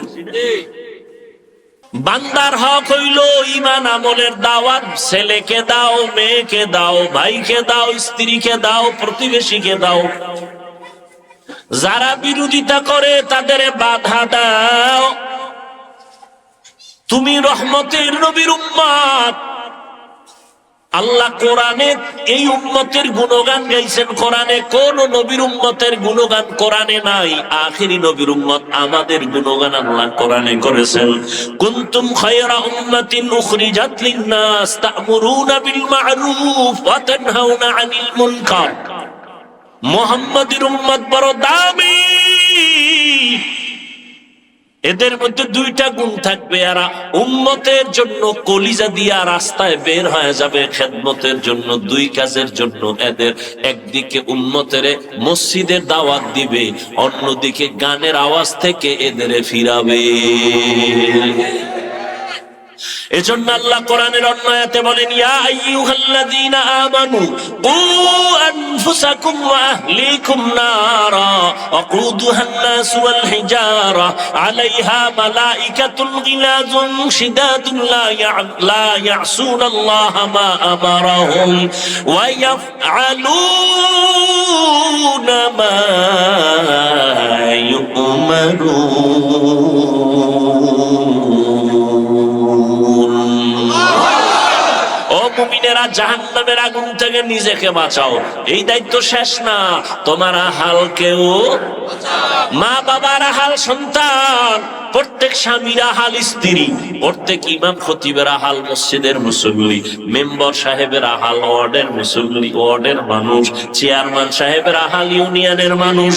বান্দার হক হইল ঈমান আমলের দাওয়াত। ছেলেকে দাও, মেয়েকে দাও, ভাইকে দাও, স্ত্রীকে দাও, প্রতিবেশীকে দাও। যারা বিরোধিতা করে তাদের বাধা দাও। তুমি রহমতের নবীর উম্মত। আল্লাহ কোরআনে এই উম্মতের গুণগান গাইছেন। কোরআনে কোন নবীর উম্মতের গুণগান কোরআনে নাই। আখিরি নবীর উম্মত আমাদের গুণগান আল্লাহ কোরআনে করেছেন। কুনতুম খায়রা উম্মাতিন উখরিজাত লিন-নাস তা'মুরুনা বিল মা'রুফ ওয়া তানহাউনা আনিল মুনকার। মুহাম্মাদের উম্মত বড় দামি, এদের মধ্যে 2টা গুণ থাকবে। এরা উম্মতের জন্য কলিজা দিয়া রাস্তায় বের হয়ে যাবে খেদমতের জন্য, 2 কাজের জন্য। এদের একদিকে উম্মতের মসজিদের দাওয়াত দিবে, অন্যদিকে গানের আওয়াজ থেকে এদের ফিরাবে। এজন্য আল্লাহ কোরআনের অন্য আয়াতে বলেন, ইয়া আইয়ুহাল্লাযীনা আমানু কু আনফুসাকুম ওয়া আহলিকুম নারা ওয়াকুদুহান নাস ওয়াল হিজারা আলাইহা মালাইকাতুন গিলাযুন শিদাদুন লা ইয়াসুনাল্লাহা মা আমারাহুম ওয়া ইয়াফআলুনা মা ইউমারুন। ও মুমিনেরা, জাহান্নামের আগুন থেকে নিজেকে বাঁচাও। এই দায়িত্ব শেষ না, তোমার হালকেও মা বাবার হাল সন্তান, প্রত্যেক স্বামীর হাল স্ত্রী, প্রত্যেক ইমাম খতিবের হাল মসজিদের মুসল্লি, মেম্বার সাহেবের হাল ওয়ার্ডের মুসল্লি, ওয়ার্ডের মানুষ, চেয়ারম্যান সাহেবের হাল ইউনিয়নের মানুষ,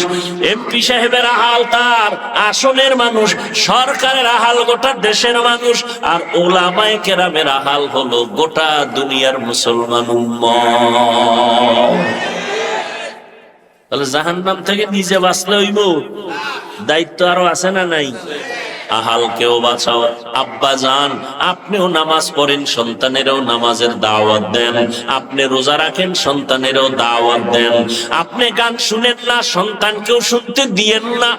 এমপি সাহেবের হাল তার আসনের মানুষ, সরকারের হাল গোটা দেশের মানুষ, আর উলামায়ে কেরামের হাল হলো গোটা দুনিয়ার মুসলমান উম্মত। তাহলে জাহান্নাম থেকে নিজে বাঁচলে হইব, দায়িত্ব আরো আছে না নাই? আহালকেও বাঁচাও। আব্বা জান, আপনিও নামাজ পড়েন, সন্তানেরও নামাজের দাওয়াত দেন। আপনি রোজা রাখেন, সন্তানেরও দাওয়াত দেন। আপনি গান শুনেন না, সন্তানকেও শুনতে দিয়েন না।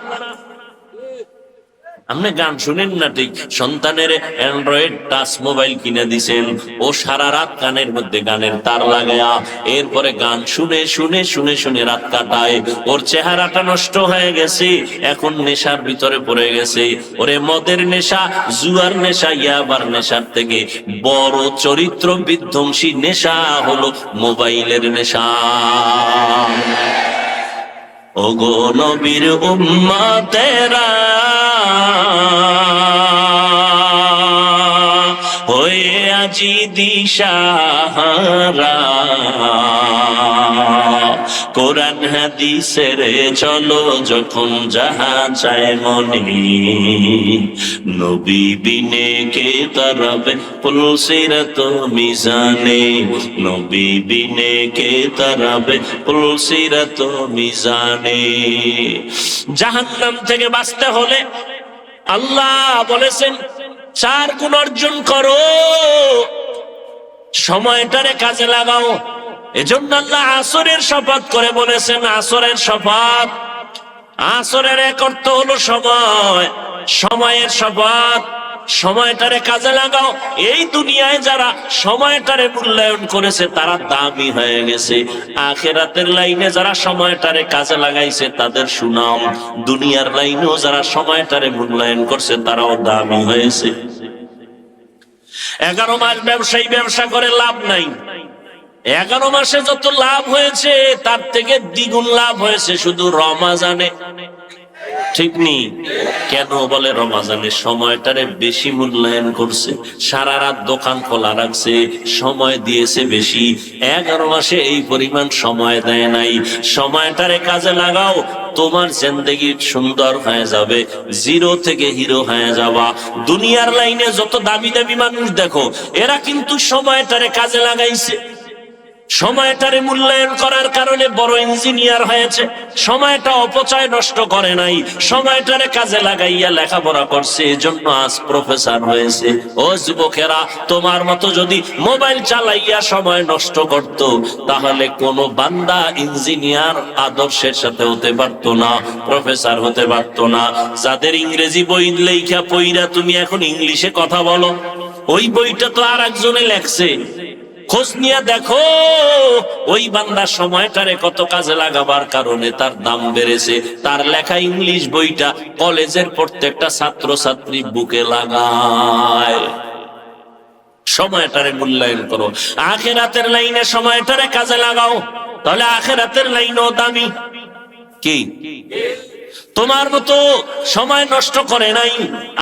আপনি গান শুনেন না ঠিক, সন্তানের অ্যান্ড্রয়েড টাচ মোবাইল কিনে দিছেন, ও সারা রাত কানের মধ্যে গানের তার লাগায়া এরপরে গান শুনে শুনে শুনে শুনে রাত কাটায়। ওর চেহারাটা নষ্ট হয়ে গেছে, এখন নেশার ভিতরে পড়ে গেছে। ওরে মদের নেশা, জুয়ার নেশা, ইয়াবার নেশার থেকে বড় চরিত্র বিধ্বংসী নেশা হলো মোবাইলের নেশা। ওগো নবীর উম্মতেরা হয়ে আজি দিশাহারা, কোরআন হাদিসের চলো যখন যাহা চায় মনে, নবী বিনে কে তারাবে পুলসিরাত মিজানে, নবী বিনে কে তারাবে পুলসিরাত মিজানে। জাহান্নাম থেকে বাঁচতে হলে আল্লাহ বলেছেন 4 গুণ অর্জন করো, সময়টারে কাজে লাগাও। এজন্য আল্লাহ আসরের শপথ করে বলেছেন, আসরের শপথ। আসরের এক অর্থ হলো সময়, সময়ের শপথ। সময়টারে কাজে লাগাও। এই দুনিয়ায় যারা সময়টারে মূল্যায়ন করেছে তারা দামি হয়ে গেছে। আখিরাতের লাইনে যারা সময়টারে কাজে লাগাইছে তাদের সুনাম। দুনিয়ার লাইনেও যারা সময়টারে মূল্যায়ন করছে তারাও দামি হয়েছে। 11 মাস ব্যবসায়ী ব্যবসা করে লাভ নাই। 11 মাসে যত লাভ হয়েছে তার থেকে দ্বিগুণ লাভ হয়েছে শুধু রমাজানে। ঠিক নেই? কেন বলে রমাজানে সময়টারে বেশি মূল্যায়ন করছে, সারা রাত দোকান খোলা রাখছে, সময় দিয়েছে বেশি। 11 মাসে এই পরিমাণ সময় দেয় নাই। সময়টারে কাজে লাগাও, তোমার জিন্দেগি সুন্দর হয়ে যাবে, জিরো থেকে হিরো হয়ে যাবা। দুনিয়ার লাইনে যত দামি দামি মানুষ দেখো, এরা কিন্তু সময়টারে কাজে লাগাইছে। সময়টারে মূল্যায়ন করার কারণে বড় ইঞ্জিনিয়ার হয়েছে। সময়টা অপচয় নষ্ট করে নাই, সময়টারে কাজে লাগাইয়া লেখাপড়া করছে, এজন্য আজ প্রফেসর হয়েছে। ও যুবকেরা, তোমার মতো যদি মোবাইল চালাইয়া সময় নষ্ট করত, তাহলে কোন বান্দা ইঞ্জিনিয়ার আদর্শের সাথে হতে পারতো না, প্রফেসর হতে পারতো না। যাদের ইংরেজি বই লেখা পইরা তুমি এখন ইংলিশে কথা বলো, ওই বইটা তো আর একজনে লেখছে। খোঁজ নিয়ে দেখো ওই বান্দা সময়টারে কত কাজে লাগাবার কারণে তার দাম বেড়েছে। তার লেখা ইংলিশ বইটা কলেজের প্রত্যেকটা ছাত্র ছাত্রী বুকে লাগায়। সময়টারে মূল্যায়ন করো। আখিরাতের লাইনে সময়টারে কাজে লাগাও, তাহলে আখিরাতের লাইনও দামি। কি তোমার মতো সময় নষ্ট করে নাই?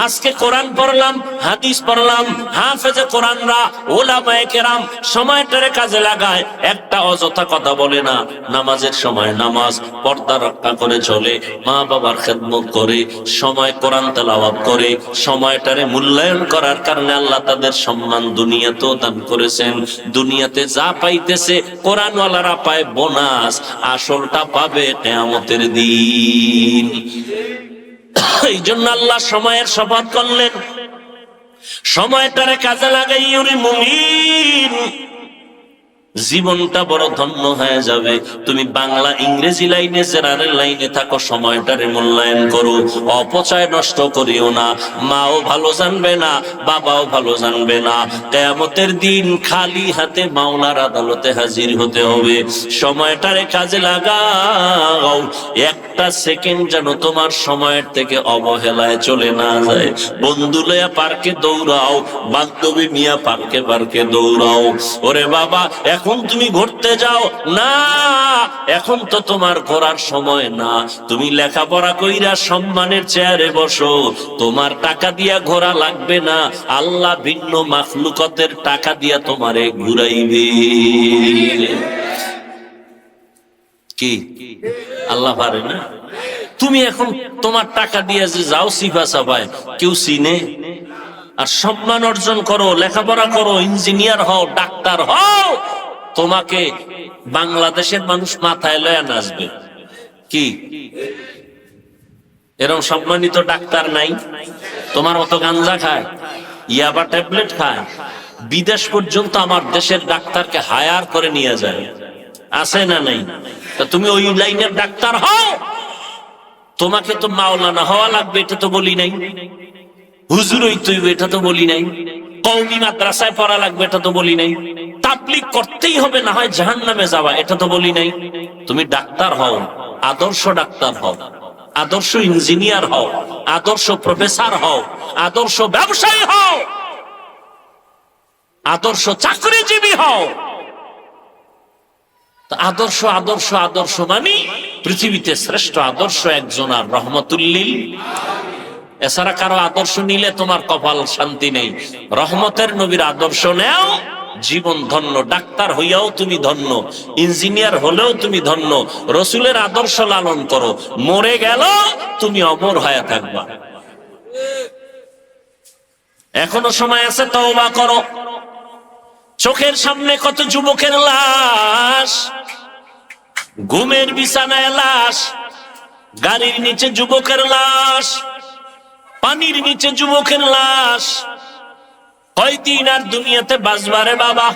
আজকে কোরআন পড়লাম, হাদিস পড়লাম, হাফেজে কোরআনরা, ওলামায়ে কেরাম সময়টারে কাজে লাগায়, একটা অযথা কথা বলে না। নামাজের সময় নামাজ, পর্দা রক্ষা করে চলে, মা বাবার খেদমত করে, সময় কোরআন তেলাওয়াত করে। সময়টারে মূল্যায়ন করার কারণে আল্লাহ তাদের সম্মান দুনিয়াতেও দান করেছেন। দুনিয়াতে যা পাইতেছে কোরআনওয়ালারা পায় বোনাস, আসলটা পাবে কিয়ামতের দিন। এই জন্য আল্লাহ সময়ের শপথ করলেন, সময়টারে কাজে লাগাই ওরে মুমিন, জীবনটা বড় ধন্য হয়ে যাবে। তুমি বাংলা ইংরেজি লাইনে জেনারেল লাইনে থাকো, সময়টারে মূল্যায়ন করো, অপচয় নষ্ট করিও না। মাও ভালো জানবে না, বাবাও ভালো জানবে না। কিয়ামতের দিন খালি হাতে মাওলার আদালতে হাজির হতে হবে। সময়টারে কাজে লাগাও, একটা সেকেন্ড যেন তোমার সময়ের থেকে অবহেলায় চলে না যায়। বন্ধু লইয়া পার্কে দৌড়াও, বান্ধবী মিয়া পার্কে পার্কে দৌড়াও। ওরে বাবা, এখন তুমি ঘুরতে যাও না, এখন তো তোমার ঘোরার সময় না। তুমি লেখাপড়া কইরা সম্মানের চেয়ারে বসো, তোমার টাকা দিয়া ঘোরা লাগবে না, আল্লাহ ভিন্ন মাখলুকতের টাকা দিয়া তোমারে ঘুরাইবে। কি আল্লাহ পারে না? তুমি এখন তোমার টাকা দিয়ে যে যাও সিফা সাফায়, কেউ চিনে? আর সম্মান অর্জন করো, লেখাপড়া করো, ইঞ্জিনিয়ার হও, ডাক্তার হও, তোমাকে বাংলাদেশের মানুষ মাথায় লয়া নাচবে। কি এরকম সম্মানিত ডাক্তার নাই? তোমার মতো গাঞ্জা খায়, ইয়াবা ট্যাবলেট খায়, বিদেশ পর্যন্ত আমার দেশের ডাক্তারকে হায়ার করে নিয়ে যায়, আছে না নাই? তা তুমি ওই লাইনের ডাক্তার হও। তোমাকে তো মাওলানা হওয়া লাগবে এটা তো বলি নাই, হুজুর হইতে হইবে এটা তো বলি নাই, কওমি মাদ্রাসায় পড়া লাগবে এটা তো বলি নাই, তাবলীগ করতেই হবে না হয় জাহান্নামে যাওয়া এটা তো বলি নাই। তুমি ডাক্তার হও, আদর্শ ডাক্তার হও, আদর্শ ইঞ্জিনিয়ার হও, আদর্শ প্রফেসর হও, আদর্শ ব্যবসায়ী হও, আদর্শ চাকরিজীবী হও। আদর্শ আদর্শ আদর্শ মানে পৃথিবীতে শ্রেষ্ঠ আদর্শ একজন আর রহমতুল্লিল। এছাড়া কারো আদর্শ নিলে তোমার কপাল শান্তি নেই। রহমতের নবীর আদর্শ নেও, জীবন ধন্য। ডাক্তার হইয়াও তুমি ধন্য, ইঞ্জিনিয়ার হলেও তুমি ধন্য। রসুলের আদর্শ লালন করো, মরে গেল তুমি অমর হয়ে থাকবা। এখনো সময় আছে, তওবা করো। চোখের সামনে কত যুবকের লাশ, ঘুমের বিছানায় লাশ, গাড়ির নিচে যুবকের লাশ, পানির নিচে যুবকের লাশ। কয়দিন আর দুনিয়াতে বাঁচবারে বাবা?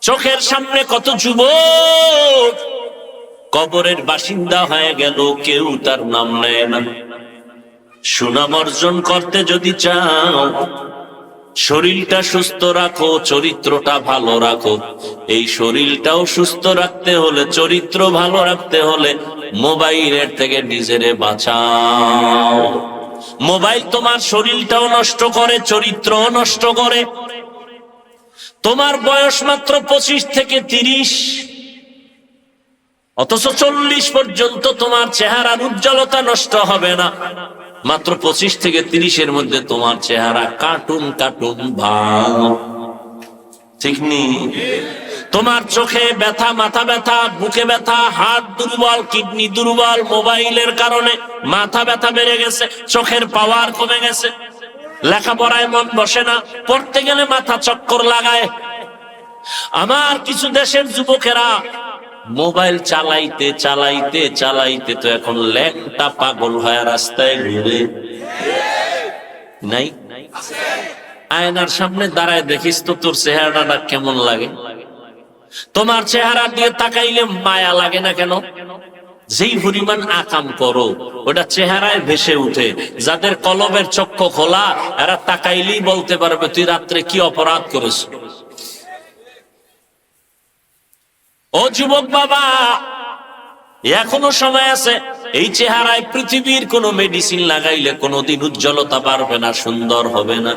চোখের সামনে কত যুবক কবরের বাসিন্দা হয়ে গেল, কেউ তার নাম নেয় না। সুনাম অর্জন করতে যদি চাও, শরীরটা সুস্থ রাখো, চরিত্রটা ভালো রাখো। এই শরীরটাও সুস্থ রাখতে হলে, চরিত্র ভালো রাখতে হলে মোবাইলের থেকে নিজেরে বাঁচাও। মোবাইল তোমার শরীরটাও নষ্ট করে, চরিত্রও নষ্ট করে। তোমার বয়স মাত্র 25 থেকে 30, অথচ 40 পর্যন্ত তোমার চেহারার উজ্জ্বলতা নষ্ট হবে না। মাত্র 25 থেকে 30-এর মধ্যে তোমার চেহারা কার্টুন কার্টুন ভাব, ঠিক নেই? তোমার চোখে ব্যথা, মাথা ব্যথা, বুকে ব্যথা, হার্ট দুর্বল, কিডনি দুর্বল। মোবাইলের কারণে মাথা ব্যথা বেড়ে গেছে, চোখের পাওয়ার কমে গেছে, লেখাপড়ায় মন বসে না, পড়তে গেলে মাথা চক্কর লাগায়। আমার কিছু দেশের যুবকেরা মোবাইল চালাইতে চালাইতে চালাইতে তো এখন ল্যাংটা পাগল হয়ে রাস্তায় ঘুরে। নাই? আয়নার সামনে দাঁড়ায় দেখিস তো তোর চেহারাটা কেমন লাগে। তোমার চেহারা দিয়ে তাকাইলে মায়া লাগে না কেন? যেই পরিমাণ আকাম করো ওটা চেহারায় ভেসে উঠে। যাদের কলবের চক্ষু খোলা, এরা তাকাইলেই বলতে পারবে তুই রাত্রে কি অপরাধ করেছ। ও যুবক বাবা, এখনো সময় আছে। এই চেহারায় পৃথিবীর কোন মেডিসিন লাগাইলে কোনোদিন উজ্জ্বলতা বাড়বে না, সুন্দর হবে না।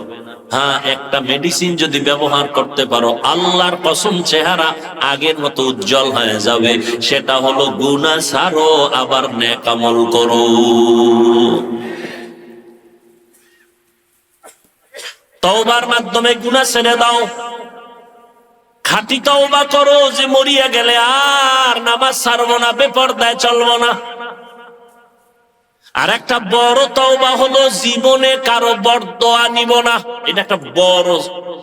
হ্যাঁ, একটা মেডিসিন যদি ব্যবহার করতে পারো, আল্লাহর কসম চেহারা আগের মতো উজ্জ্বল হয়ে যাবে। সেটা হলো গুনাহ ছাড়ো, আবার নেক আমল করো। তওবার মাধ্যমে গুনাহ ছেড়ে দাও। খাঁটি তওবা করো যে মরিয়া গেলে আর নামাজ ছাড়বো না, বেপরদায় চলবো না। আর একটা বড় তওবা হলো জীবনে কারো বরদোয়া নিব না। এটা একটা বড়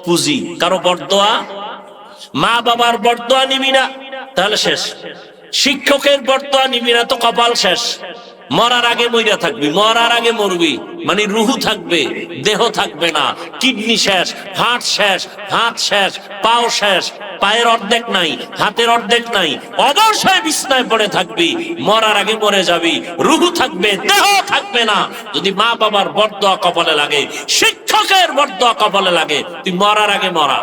পুঁজি। কারো বরদোয়া, মা বাবার বরদোয়া নিবি না, তাহলে শেষ। শিক্ষকের বরদোয়া নিবি না তো কপাল শেষ। মরার আগে মইরা থাকবি, মরার আগে মরবি, মানে রুহু থাকবে, দেহ থাকবে না। কিডনি শেষ, হার্ট শেষ, হাত শেষ, পাও শেষ, পায়ের অর্ধেক নাই, হাতের অর্ধেক নাই, অবশ্যই বিছনায় পড়ে থাকবি। মরার আগে মরে যাবি, রুহু থাকবে, দেহ থাকবে না। যদি মা বাবার বরদোয়া কপালে লাগে, শিক্ষকের বরদোয়া কপালে লাগে, তুই মরার আগে মরা।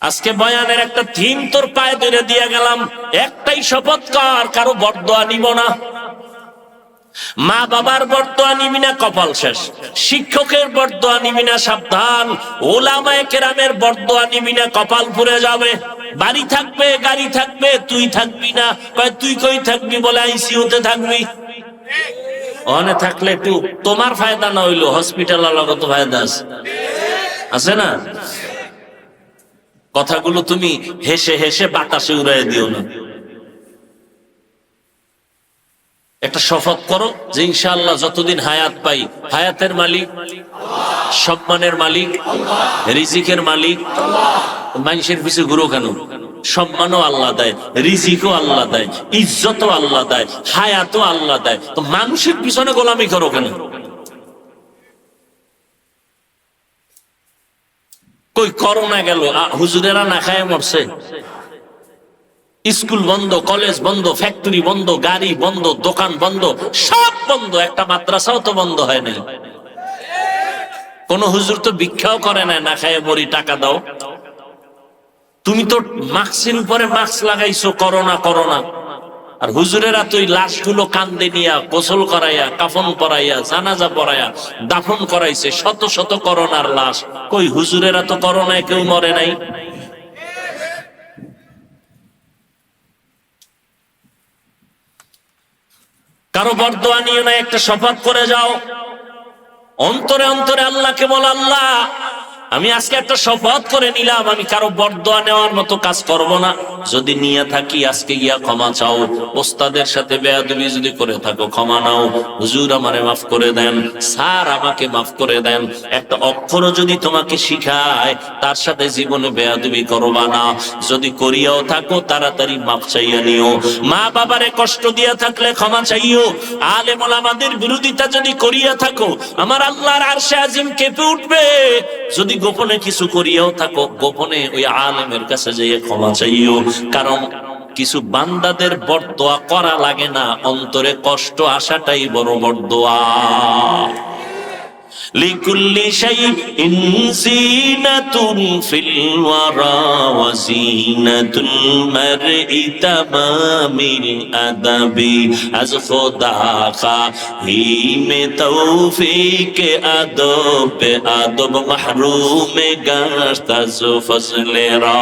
আজকে বয়ানের একটা থিম তোর পায়ে ধরে দিয়ে গেলাম, একটাই শপথ কর, কারো বরদোয়া নিব না। মা বাবার বরদোয়া নিবি না, কপাল শেষ। শিক্ষকের বরদোয়া নিবি না, সাবধান। ওলামায়ে কেরামের বরদোয়া নিবি না, কপাল পুড়ে যাবে। বাড়ি থাকবে, গাড়ি থাকবে, তুই থাকবি না। তুই কই থাকবি বলে আইসিইউতে থাকবি। ওখানে থাকলে একটু তোমার ফায়দা না হইলো হসপিটাল আলাগত ফায়দা আছে না? কথাগুলো তুমি হেসে হেসে বাতাসে উড়াই দিও না। একটা শপথ করো যে ইনশাআল্লাহ যতদিন হায়াত পাই, হায়াতের মালিক, সম্মানের মালিক, রিজিকের মালিক। মানুষের পিছু ঘুরো কেন? সম্মানও আল্লাহ দেয়, রিজিকও আল্লাহ দেয়, ইজ্জতও আল্লাহ দেয়, হায়াতও আল্লাহ দেয়। তো মানুষের পিছনে গোলামি করো কেন? কই করোনা গেল, হুজুরেরা না খায় মরছে? স্কুল বন্ধ, কলেজ বন্ধ, ফ্যাক্টরি বন্ধ, গাড়ি বন্ধ, দোকান বন্ধ, সব বন্ধ, একটা মাদ্রাসাও তো বন্ধ হয় নাই। কোন হুজুর তো ভিক্ষাও করে না, না খায় মরি টাকা দাও। তুমি তো মাস্কের উপরে মাস্ক লাগাইছো, করোনা করোনা। আর হুজুরেরা তো ওই লাশগুলো কান্দে নিয়া গোসল করাইয়া, কাফন পরাইয়া, জানাজা পরাইয়া দাফন করাইছে শত শত করোনার লাশ। কই হুজুরেরা তো করোনায় কেউ মরে নাই। কারো বরদোয়া নিয়ে না, একটা শপথ করে যাও, অন্তরে অন্তরে আল্লাহকে বল, আল্লাহ আমি আজকে একটা শপথ করে নিলাম, আমি কারো বরদোয়া নেওয়ার মতো কাজ করব না। যদি নিয়ে থাকি আজকে গিয়া ক্ষমা চাও। ওস্তাদের সাথে বেয়াদবি যদি করে থাকো ক্ষমা নাও। হুজুর আমারে মাফ করে দেন, স্যার আমাকে মাফ করে দেন। একটা অক্ষরও যদি তোমাকে শিখায় তার সাথে জীবনে বেয়াদবি করবা না। যদি করিয়াও থাকো তাড়াতাড়ি মাফ চাইয়া নিও। মা বাবারে কষ্ট দিয়া থাকলে ক্ষমা চাইও। আলেম ওলামাদের বিরোধিতা যদি করিয়া থাকো আমার আল্লাহর আরশে আজিম কেঁপে উঠবে। যদি গোপনে কিছু করিয়াও থাকো গোপনে ওই আলেমের কাছে যেয়ে ক্ষমা চাইও। কারণ কিছু বান্দাদের বরদোয়া করা লাগে না, অন্তরে কষ্ট আসাটাই বড় বরদোয়া। লিকুল্লি শাইইন জিনাতুন ফিল ওয়ারা ওয়া জিনাতুল মারই তামামিল আদাবি আজ খোদা খাহিমে তৌফিক আদব আদব মাহরুমে গাস্তাজ ফজলে রা।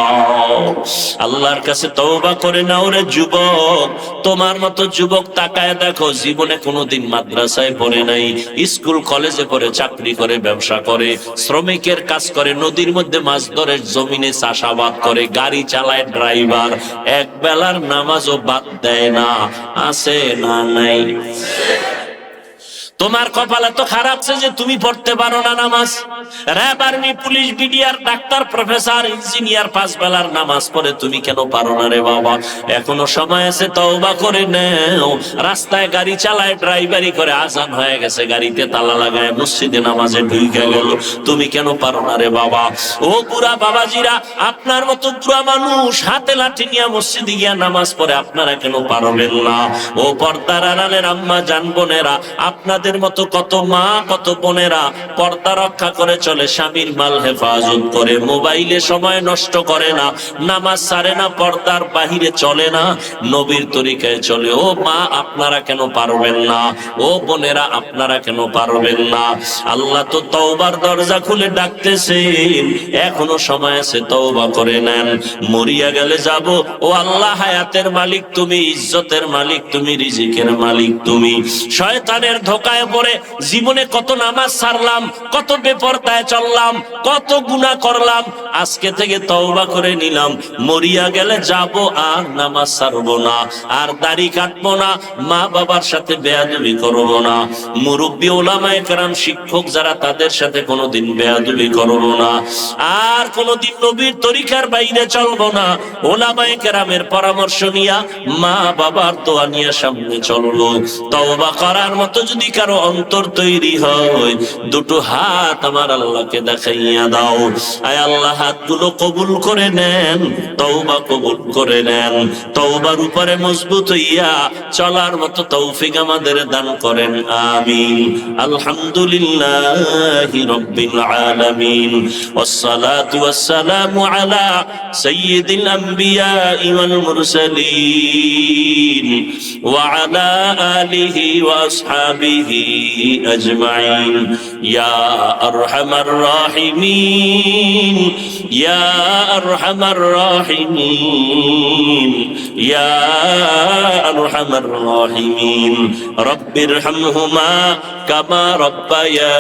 আল্লাহর কাছে তওবা করে নাও রে যুবক। তোমার মতো যুবক তাকায় দেখো, জীবনে কোনোদিন মাদ্রাসায় পড়ে নাই, স্কুল কলেজে পড়ে, চাকরি করে, ব্যবসা করে, শ্রমিকের কাজ করে, নদীর মধ্যে মাছ ধরে, জমিনে চাষাবাদ করে, গাড়ি চালায়, ড্রাইভার, এক বেলার নামাজও বাদ দেয় না। আছে না নাই? তোমার কপালে তো খারাপ যে তুমি পড়তে পারো না নামাজ। RAB, army, police, BDR, doctor, professor, engineer 5 বেলার নামাজ পড়ে, তুমি কেন পারো না রে বাবা? এখনো সময় আছে, তওবা করে নাও। রাস্তায় গাড়ি চালায়, ড্রাইভারি করে, আজান হয়ে গেছে, গাড়িতে তালা লাগায় মসজিদে নামাজে ঢুকে গেল, তুমি কেন পারো না রে বাবা? ও বুড়া বাবাজিরা, আপনার মতো বুড়া মানুষ হাতে লাঠি নিয়ে মসজিদে গিয়া নামাজ পড়ে, আপনারা কেন পারবেন না? ও পর্দার আড়ালের আম্মা জান বোনেরা, আপনাদের মতো কত মা কত বোনেরা পর্দা রক্ষা করে চলে, স্বামীর মাল হেফাজত করে, মোবাইলে সময় নষ্ট করে না, নামাজ ছাড়ে না, পর্দার বাহিরে চলে না, নবীর তরিকায় চলে। ও মা, আপনারা কেন পারবেন না? ও বোনেরা, আপনারা কেন পারবেন না? আল্লাহ তো তওবার দরজা খুলে ডাকতেছেন, এখনো সময় আছে, তওবা করে নেন। মরিয়া গেলে যাব। ও আল্লাহ, হায়াতের মালিক তুমি, ইজ্জতের মালিক তুমি, রিজিকের মালিক তুমি। শয়তানের ধোকায় পড়ে জীবনে কত নামাজ ছাড়লাম, কত বেপরদায় চললাম, কত গুনাহ করলাম। আজকে থেকে তওবা করে নিলাম, মরিয়া গেলে যাব আর নামাজ ছাড়বো না, আর দাড়ি কাটবো না, মা বাবার সাথে বেয়াদবি করবো না, মুরব্বী ওলামায়ে কেরাম শিক্ষক যারা তাদের সাথে কোনোদিন বেয়াদবি করবো না, আর কোনোদিন নবীর তরিকার বাইরে চলবো না। ওলামায়ে কেরামের পরামর্শ নিয়া, মা বাবার দোয়া নিয়ে সামনে চলবো। তওবা করার মতো যদি কারো অন্তর তৈরি হয়, দুটো হাত আমার আল্লাহকে দেখাইয়া দাও। আয় আল্লাহ, হাতগুলো কবুল করে নেন, তওবা কবুল করে নেন। তওবার উপরে মজবুত হইয়া চলার মতো তৌফিক আমাদের দান করেন, আমিন। আলহামদুলিল্লাহি রাব্বিল আলামিন, ওয়াসসালাতু ওয়াসসালামু আলা সাইয়্যিদিল আমবিয়া ওয়াল মুরসালিন ওয়া আলা আলিহি ওয়া আসহাবিহি أجمعين يا أرحم الراحمين يا أرحم الراحمين يا أرحم الراحمين رب ارحمهما كما ربياني